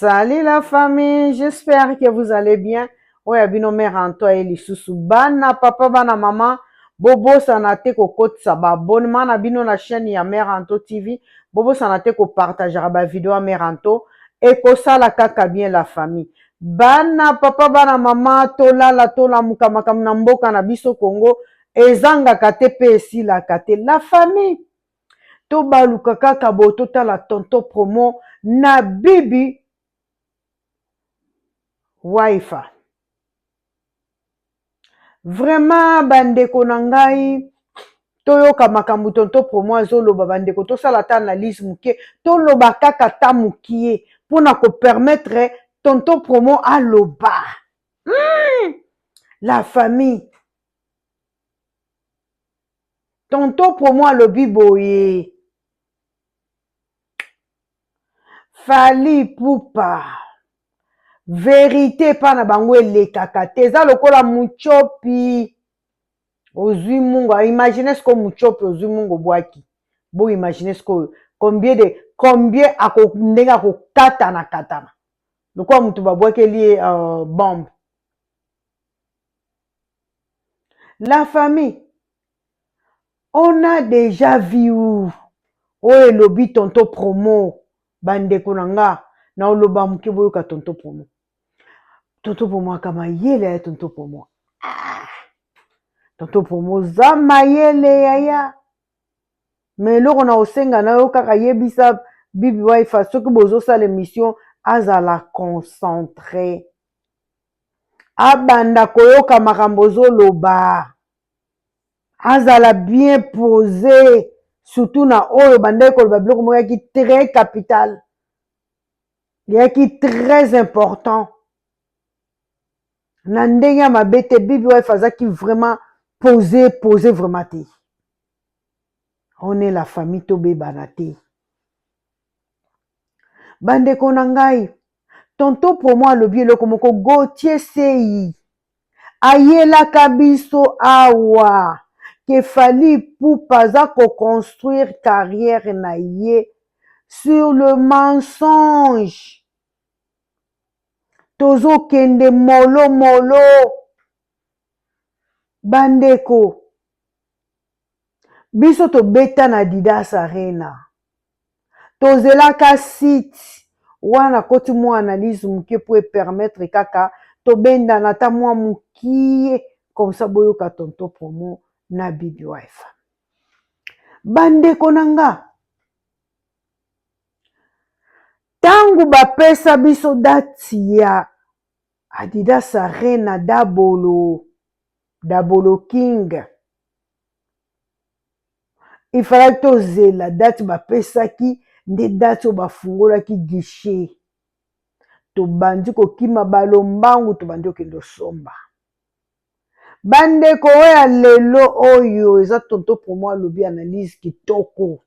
Salut la famille, j'espère que vous allez bien. Oya bino mère Antoine et lisusu bana papa bana maman bobo sanate ko kotisa ba abonnement na bino na chaîne ya mère Anto TV. Bobo sanate ko partager ba vidéo à mère Anto et ko sala kaka bien la famille. Bana papa bana maman tolala tolamuka makambo na mboka na biso Congo ezanga kate pe esila kate la famille. To baluka kaka bo totala tonto promo na bibi Waifa. Vraiment bandeko na ngai toyoka makambo tonto promo azoloba bandeko tosala ta analyse muke toloba kaka ta mukie pona ko permettre tonto promo aloba. La famille tonto promo alobi boye Fally Ipupa vérité pa na bango elekaka te eza lokola muchopi ozwi mungu. Imagine ce que muchopi ozwi mungu bwaki bo imagine ce que combien ndenge akokatana katana lokola mutu babwakeli bombe. La famille on a déjà vu oyo elobi tonto promo bandeko na nga na oloba muke boyoka tonto promo. Tonto promo akama yele ya tonto promo. Tonto promo za mayele yaya. Mais eloko na osenga na yo kaka yebisa bibi Waifa soki bozosala émission azala concentré. Abanda koyoka makambo ozoloba. Azala bien posé. Surtout na oyo bandeko koloba biloko moko yaki très capital. Yaki très important. Na ndenge ya mabe te bibi Waifa azaki vraiment posé vraiment te. On est la famille tobebana te. Bandeko na ngai tonto promo alobi eloko moko Gauthier Sei ayelaka biso awa ke Fally Ipupa aza construire carrière na ye sur le mensonge. Tozokende molo molo bandeko biso tobeta na Adidas Arena tozelaka site wana koti mwa analyse muke po permettre kaka tobenda na ta mwa mukie comme ça boyoka tonto promo na bibi Waifa. Bandeko na nga tangu bapesa biso dati ya Adidas Arena Dabolo King ifalaki tozela dati bapesaki nde dati oyo bafungolaki guichet tobandi kokima balombangu tobandi okende osomba. Bandeko oyo lelo oyo eza tonto promo alobi analyse kitoko.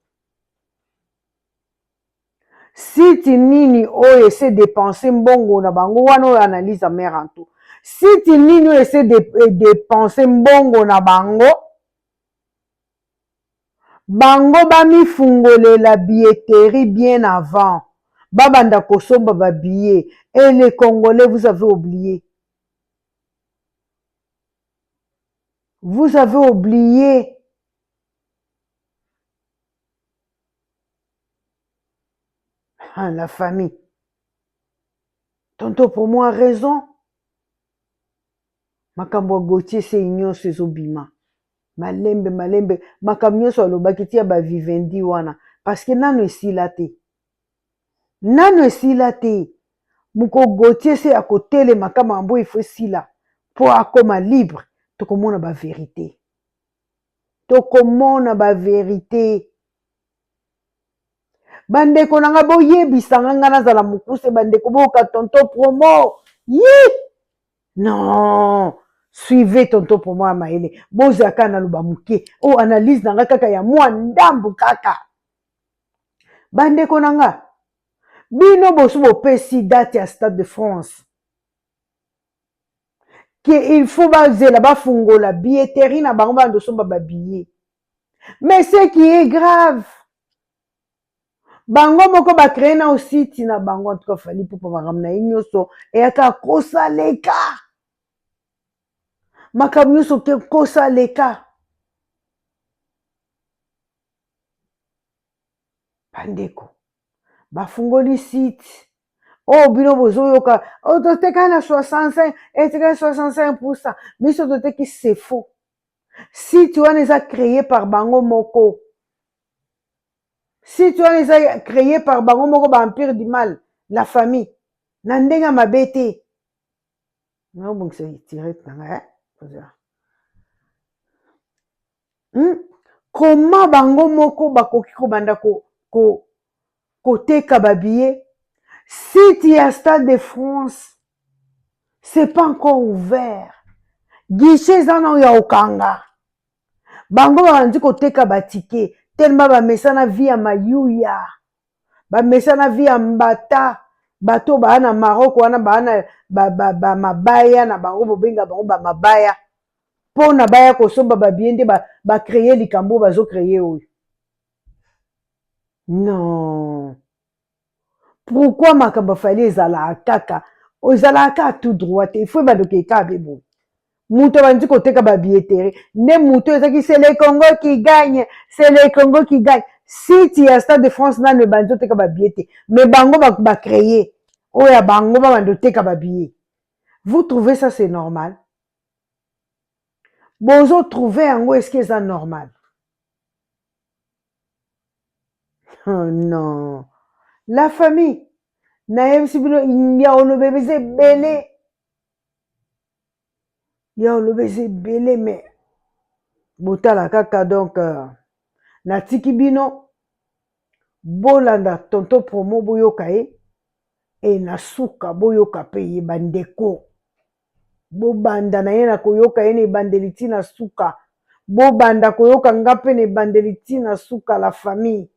Siti nini oyo ese dépenser mbongo na bango wana oyo analyse mère Anto. Siti nini oyo ese dépenser mbongo na bango bango bamifungolela billetterie bien avant babanda kosomba ba billets et les Congolais vous avez oublié. Vous avez oublié. La famille. Tonto pour moi a raison. Makambo Gauthier c'est union ses obima. Malembe makambo nyonso alobaki tia ba Vivendi wana parce que nano esila te. Nano esila te. Muko Gauthier c'est à côté le makambo il faut esila pour akoma libre tokomona ba vérité. Tokomona ba vérité. Bandeko nanga boyebisa nga nazala mukuse bandeko boka tonto promo. Non, suivez tonto promo amaele. Bozaka na luba muke. O analyse nanga kaka ya mwa ndambu kaka. Bandeko nanga bino bosu bopesi date ya Stade de France. Que il faut bazela bafungola billetterie na bango bando somba ba billet. Mais ce qui est grave bango moko bakreye na ositi na bango en tout cas fali mpo makambo na ye nyonso eyaka kosaleka makambo nyonso ke kosaleka bandeko bafungoli site oyo bino bozoyoka oyo toteka na 65 eteka 65% biso toteki c'est faux site wana eza créé par bango moko site wana eza créé par bango moko baempire du mal la famille na ndenge mabe te naobongisa tirete nanga comment bango moko bakoki kobanda koteka babillet site ya Stade de France c'est pas encore ouvert guichet eza na ya okanga bango babandi koteka batike tellement bamesana vi ya mayuya bamesana vi ya mbata bato baa na Maroc wana baa na bamabaya na bango bobenga bango bamabaya mpo na baya kosomba babie nde bakreye likambo bazokreye oyo non pourquoi makambo fali ezalaka kaka ezalaka tout droit te ifo badoki eka beboye mutu abandi koteka babilletterie nde mutu ezaki c'est le Congo qui gagne c'est le Congo qui gagne site ya Stade de France nano ebandi oteka babillet te mais bango bakreye oyo ya bango babandi oteka babillet vous trouvez ça c'est normal bozo trouver yango est-ce que eza normal oh non la famille nayebisi bino ya olobe eza ebele ya olobe eza ebele mais botala kaka donc natiki bino bolanda tonto promo boyoka ye e na suka boyoka mpe ye bandeko bobanda na ye na koyoka ye na ebandeli ntina suka bobanda koyoka nga mpe na ebandeli ntina suka la famille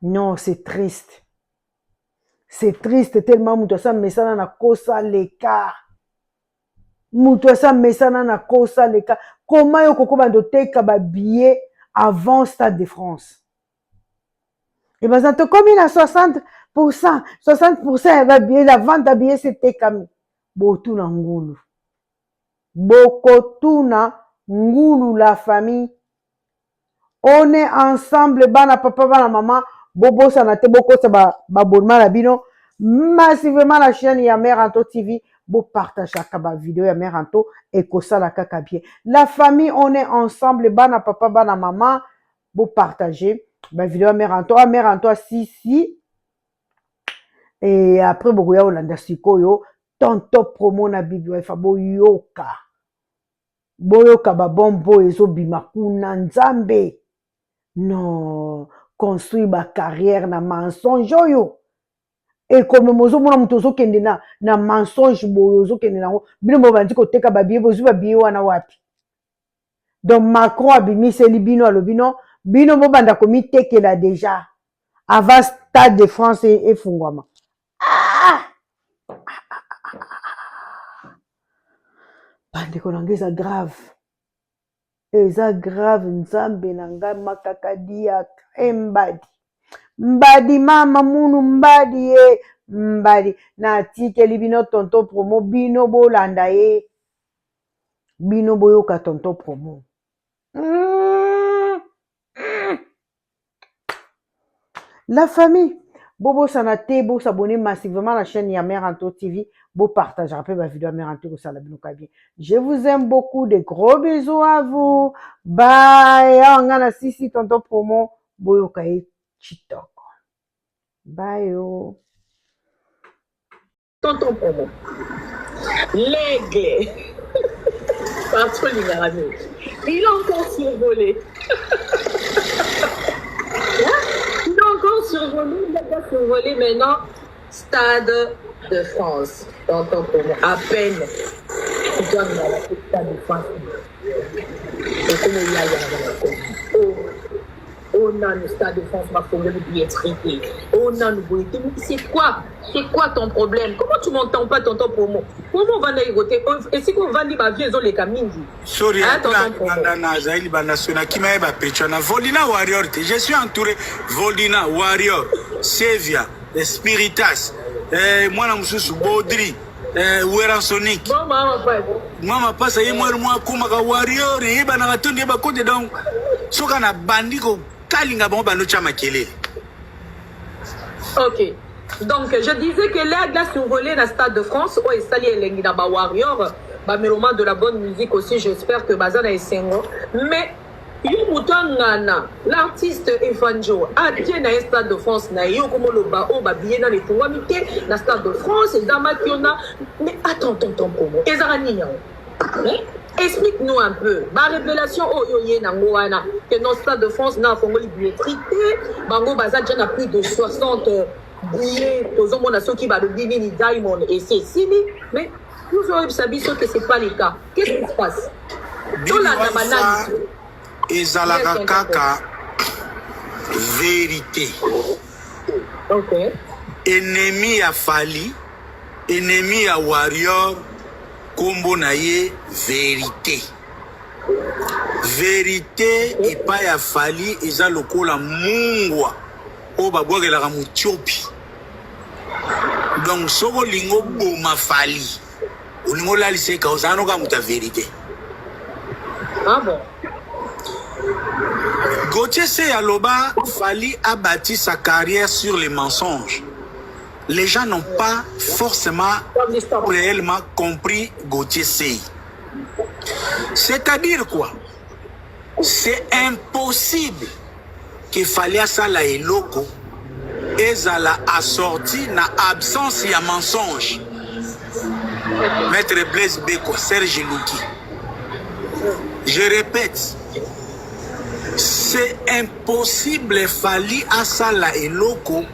non c'est triste tellement mutu asa mesana na kosa l'écart mutu asa mesana na kosa l'écart koma yo koko bando teka babillet avant Stade de France et baza tokomi na 60% ya babillet la vente ya billet setekami botuna ngulu bokotuna ngulu la famille on est ensemble bana papa bana mama bobosana te bokosa babonnement na bino massivement la chaîne ya Mère Anto TV bopartageaka bavideo ya Mère Anto ekosala kaka bien la famille on est ensemble bana papa bana mama bopartage bavideo ya Mère Anto asisi et après bokoya olanda sikoyo tonto promo na bibi wifa boyoka babombo ezobima kuna nzambe non construire bacarrière na mensonge oyo ekome mozomona moto ozokende na mensonge boyo ozokende nango bino bobandi koteka babiye bozwi babiye wana wapi donc Macron abimiseli bino alobi no bino bobanda komitekela deja avant Stade de France efungwama bandeko nanga eza grave nzambe na ngai makakadiaka mbadi mama munu mbadi ye mbadi natikeli bino tonto promo bino bolanda ye bino boyoka tonto promo la famille bobosana te bosabone massivement la chaîne ya Mère Anto TV bopartagera mpe bavideo ya Mère Anto kosala bino ka bien je vous aime beaucoup de gros bisous à vous bye nga na sisi tonto promo boyoka ye chitoko bye yo tonton promo l'aigle partout il a encore survolé il a encore survolé maintenant Stade de France tonton promo à peine il doit nous avoir Stade de France et comme il y a on a le Stade de France, ma Congolais billetterie. On a le bulletin. C'est quoi ton problème? Comment tu m'entends pas, tonton Promo? Comment on va naïgoter? Et si on va dire, ma vie, ils ont les camines. Sorry, Voldina Warrior, je suis entouré. Voldina Warrior, Sevia, Spiritas, moi, je suis Baudry. Wera Sonic. Mama pasa ye mwa kumaka warrior ye bana batondi ba kote donc soka na bandiko kalinga bon bano chama kelele. OK. Donc je disais que là glace survolé dans Stade de France ou sali elengi na ba warrior ba mélomane de la bonne musique aussi, j'espère que bazana esengo mais yo mutangana l'artiste Evanjo a tient na Stade de France na yo comme le ba o ba billet dans les programmités na Stade de France et dans Makiona mais attends promo ezarani explique-nous un peu ba révélation o yo ye nango wana que dans Stade de France na Congolais billetterie bango baza déjà na plus de 60 billets aux mona soki ba de Bini Diamond et c'est Sini mais nous aurions sabi que c'est pas le cas. Qu'est-ce qui se passe dans la banane ezalaka kaka vérité. OK. Ennemi ya Fali, ennemi ya Warrior, kombo na ye vérité. Vérité et pas ya Fali eza lokola mungwa o babwakelaka mutiopi. Donc soko lingo boma Fali olingo laliseka ozanoka muta vérité. Ah bon. Gauthier Seyaloba Fali a bâti sa carrière sur les mensonges. Les gens n'ont pas forcément réellement compris Gauthier Sey. C'est-à-dire quoi? C'est impossible que Fali Asala et Loko ezala assorti na absence ya mensonge. Maître Blaise Beko, Serge Louki. Je répète, c'est impossible Fali Asala et Loko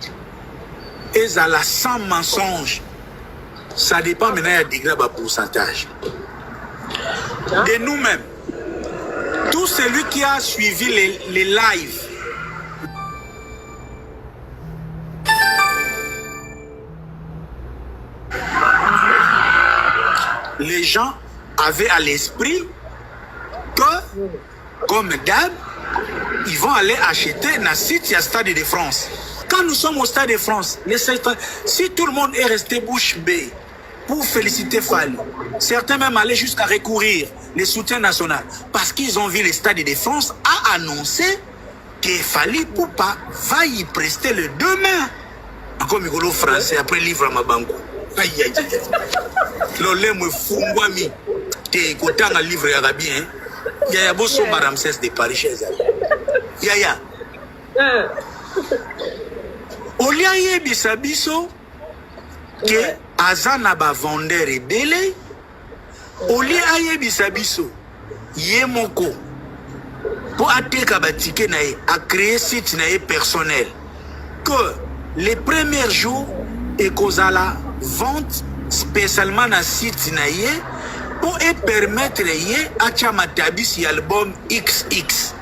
ezala sans mensonge. Ça dépend maintenant du degré de pourcentage. De nous-mêmes, tout celui qui a suivi les lives, les gens avaient à l'esprit que, comme d'hab, ils vont aller acheter un site à Stade de France. Quand nous sommes au Stade de France, si tout le monde est resté bouche bée pour féliciter Fali, certains même allaient jusqu'à recourir les soutiens nationaux parce qu'ils ont vu le Stade de France a annoncé que Fali Poupa va y prester le demain. Encore Migolo français après livre à Mabango. Aïe aïe aïe. L'olé me fungwami. T'es content à livre arabien. Yaya Bosso Ramsès de Paris chez elle. Yaya. Oliaye bisabiso que azana ba vendeur et belé. Oliaye bisabiso yemoko pour ateka batike nae a créer site nae personnel que les premiers jours et kozala vente spécialement na site nae pour permettre yé acha matabisi album XX.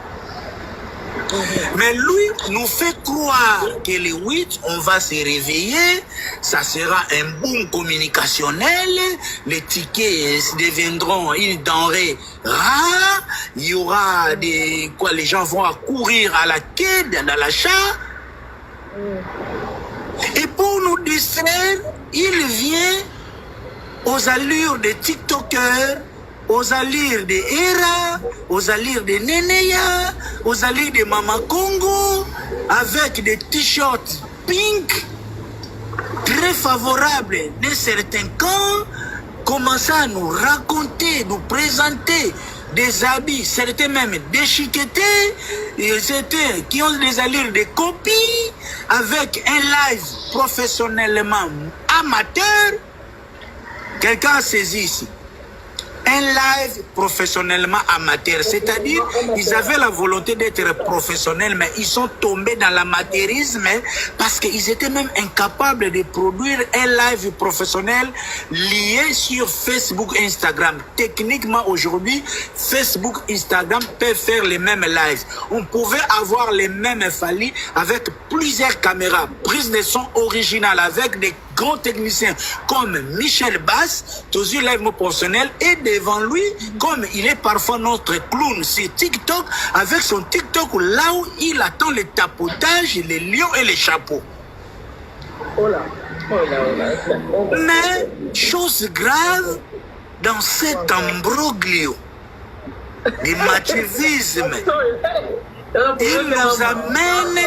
Mais lui nous fait croire que le 8, on va se réveiller, ça sera un boom communicationnel, les tickets deviendront une denrée rare, il y aura des quoi, les gens vont courir à la quai dans l'achat. Et pour nous distraire, il vient aux allures des TikTokers, aux allures de Hera, aux allures de Neneya, aux allures de Mama Congo, avec des t-shirts pink, très favorables de certains camps, commençant à nous raconter, nous présenter des habits, certains même déchiquetés, certains qui ont des allures de copies, avec un live professionnellement amateur. Quelqu'un a saisi ici. un live professionnellement amateur. C'est-à-dire, ils avaient la volonté d'être professionnels, mais ils sont tombés dans l'amateurisme parce qu'ils étaient même incapables de produire un live professionnel lié sur Facebook, Instagram. Techniquement, aujourd'hui, Facebook, Instagram peuvent faire les mêmes lives. On pouvait avoir les mêmes Fally avec plusieurs caméras, prise de son originale avec des grands techniciens comme Michel Bass, toujours live professionnel, et devant lui, comme il est parfois notre clown sur TikTok, avec son TikTok là où il attend les tapotages, les lions et les chapeaux. Mais, chose grave, dans cet imbroglio de machiavélisme, il nous amène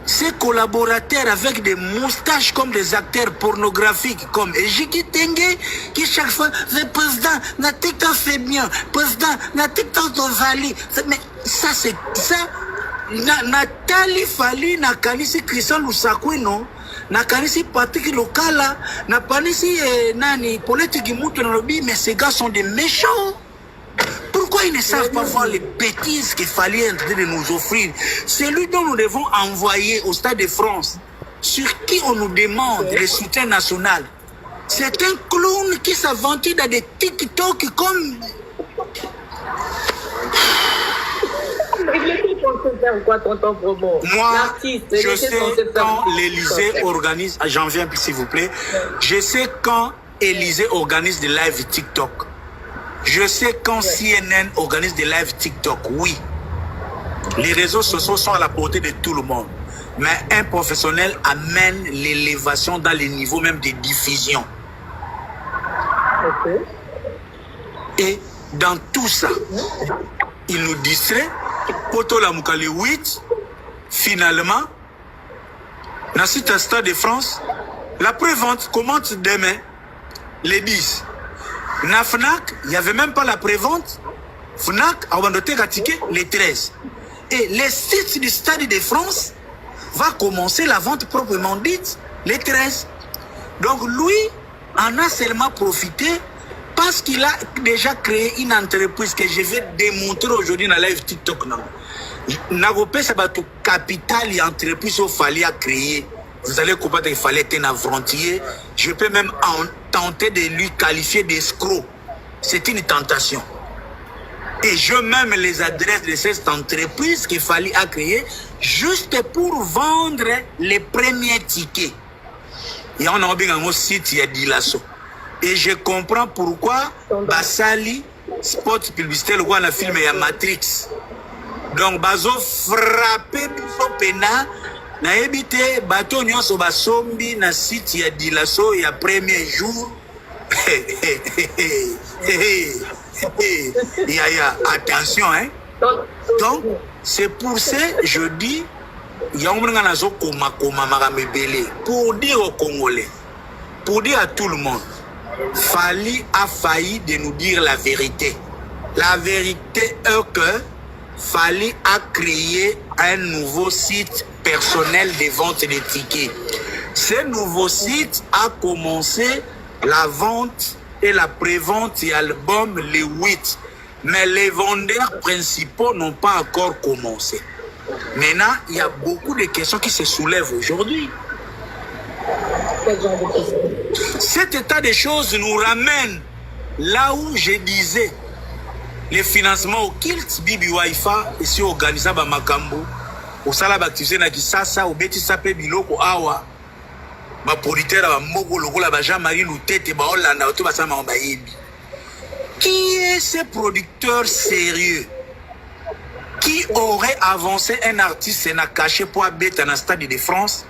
ses collaborateurs avec des moustaches comme des acteurs pornographiques comme Ejiki Tengue qui chaque fois le président na TikTok fait bien, président na TikTok Dovali. Mais ça c'est ça. Nathalie Fally na kanisi Christian Lusaku non, na kanisi Patrick Lokala, na kanisi nani politique mutu na lobi, mais ces gars sont des méchants. Pourquoi ils ne savent pas voir les bêtises qu'il fallait en train de nous offrir? C'est lui dont nous devons envoyer au Stade de France, sur qui on nous demande le soutien national. C'est un clown qui s'aventure dans des TikTok comme... Moi, je sais quand l'Élysée organise... J'en viens s'il vous plaît. Je sais quand Élysée organise des lives TikTok. Je sais quand CNN organise des lives TikTok, oui. Les réseaux sociaux sont à la portée de tout le monde. Mais un professionnel amène l'élévation dans les niveaux même de diffusion. Et dans tout ça, il nous distrait. Poto la Moukali 8, finalement, dans cet Stade de France, la prévente commence demain, les 10. Na Fnac, il n'y avait même pas la prévente. Fnac a vendu un ticket les 13. Et les sites du Stade de France va commencer la vente proprement dite les 13. Donc lui en a seulement profité parce qu'il a déjà créé une entreprise que je vais démontrer aujourd'hui dans la live TikTok. Nagopé, c'est tout capital et entreprise qu'il fallait créer. Vous allez comprendre qu'il fallait être un aventurier. Je peux même tenter de lui qualifier d'escroc. C'est une tentation. Et je même les adresses de cette entreprise qu'il fallait créer juste pour vendre les premiers tickets. Et on a un site, il y a Dilasso. Et je comprends pourquoi Basali, spot publicitaire, le roi, on a filmé à Matrix. Donc, Bazo frappé pour pena. Na ebité bateau nyonso basombi na site ya Dilasso ya premier jour. Attention hein. Donc c'est pour ça je dis il y a un nazo koma maramebele pour dire aux Congolais, pour dire à tout le monde, Fally a failli de nous dire la vérité. La vérité est que Fally a créé un nouveau site personnel de vente des tickets. Ce nouveau site a commencé la vente et la prévente et album le 8. Mais les vendeurs principaux n'ont pas encore commencé. Maintenant, il y a beaucoup de questions qui se soulèvent aujourd'hui. Cet état des choses nous ramène là où je disais les financements au Kilt, Bibi Waifa, ici organisé par Makambo. Au sala bactivité na kisasa au beti sape biloko awa ba politeur ba moko lokola ba Jean-Marie Lutete ba Hollande auto ba sama ba yebi. Qui est ce producteur sérieux qui aurait avancé un artiste na caché pour abeta na Stade de France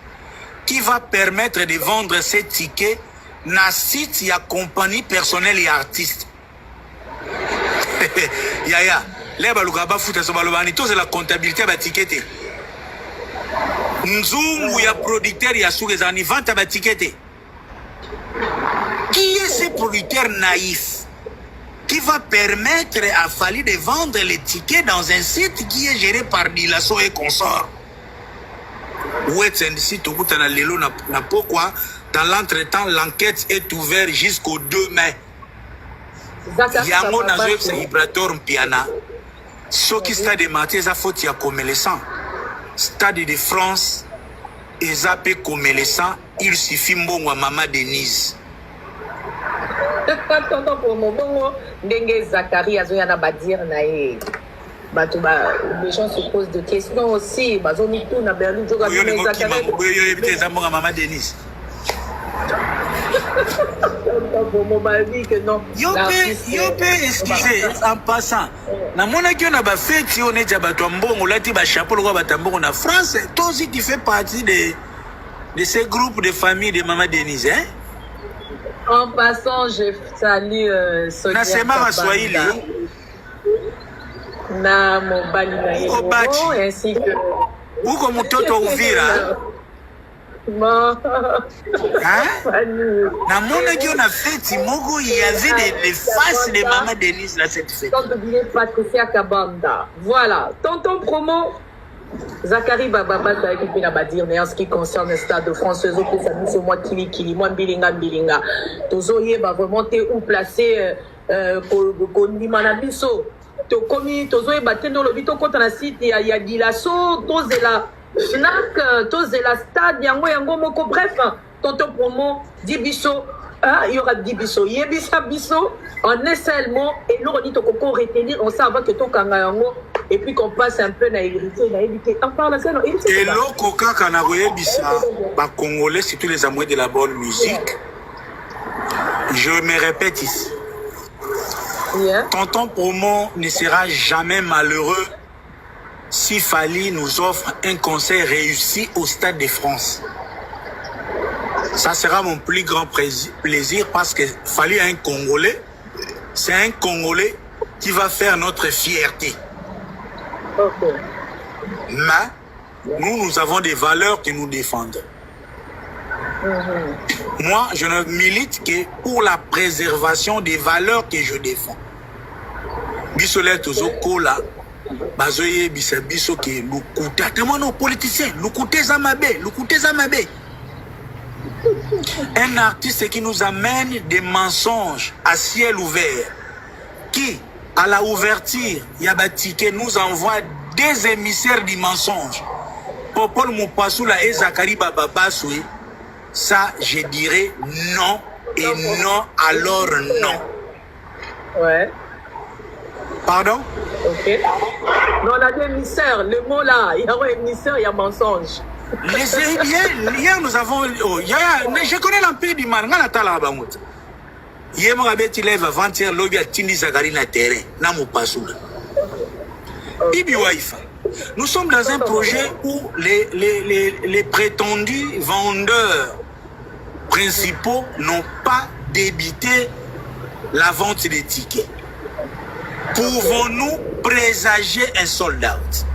qui va permettre de vendre ces tickets na site ya compagnie personnelle et artiste. Yaya, les baluka ba futa so balobani to c'est la comptabilité ba ticket. Nzungu ya producteur ya Sougezani vente à ticket. Qui est ce producteur naïf qui va permettre à Fally de vendre les tickets dans un site qui est géré par Dilasso et consorts? Dans l'entretemps, l'enquête est ouverte jusqu'au 2 mai. yango nazoyebisa Gibraltar mpiana soki stade Martyr eza faute ya Comelaçant, stade de France eza pe Comelaçant, il suffit mbongo ya Mama Denise. Tonton Promo bongo ndenge Zakari azoyana badir na ye. Les gens se posent des questions aussi. Bazoni tout na Berlin joga mais Zakari. Yo eza mbongo ya Mama Denise. Yo pe excusez en passant namonaki yo na bafeti oyo neti ya bato ya mbongo olati bachapeau lokola bato ya mbongo na France. Toi aussi tu fais partie de ces groupes de famille de Mama Denise, hein? En passant, je salue Sonia Swahili na mobali na yebo ainsi que uko mtoto Uvira. Namonaki yo na feti moko il y avait des faces de Mama Denise là cette fête. Patricia Kabanda. Voilà, tonton Promo Zakari Bababa qui na badir mais en ce qui concerne le Stade de France eux autres ça c'est moi kili moi bilinga tozo yeba vraiment où placer ko ndimana biso to komi tozo yeba tendo lo bito kota na site ya Dilasso tozela Fnac tozela stade yango moko bref tonton Promo dibiso il y aura dibiso yebisa biso en un seul mot et nous on dit to koko retenir on sait avant que to kanga yango et puis qu'on passe un peu na hérité on parle ça non et loko kaka na koyebisa ba Congolais surtout les amoureux de la bonne musique. Je me répète ici, tonton Promo ne sera jamais malheureux si Fally nous offre un concert réussi au Stade de France. Ça sera mon plus grand plaisir parce que Fally est un Congolais. C'est un Congolais qui va faire notre fierté. Okay. Mais nous avons des valeurs que nous défendons. Moi, je ne milite que pour la préservation des valeurs que je défends. Bisolé tozokola bazoye biso ke lukuta tellement nos politiciens lukuté zamabe. Un artiste qui nous amène des mensonges à ciel ouvert, qui à la ouverture Yabatike nous envoie des émissaires du mensonge. Popol Moupassoula et Zakari Bababassoui, ça je dirais non et non alors non. Ouais. Pardon? Ok. Non, on a des émissaires, le mot là, il y a un émissaire, il y a mensonge. Hier nous avons, je connais l'empire du mal, hier mon abeti lève avant-hier lobby à Tindi Zakari na terrain, na Moupassoula. Bibi Waifa. Nous sommes dans un projet où les prétendus vendeurs principaux n'ont pas débité la vente des tickets. Pouvons-nous présager un sold-out?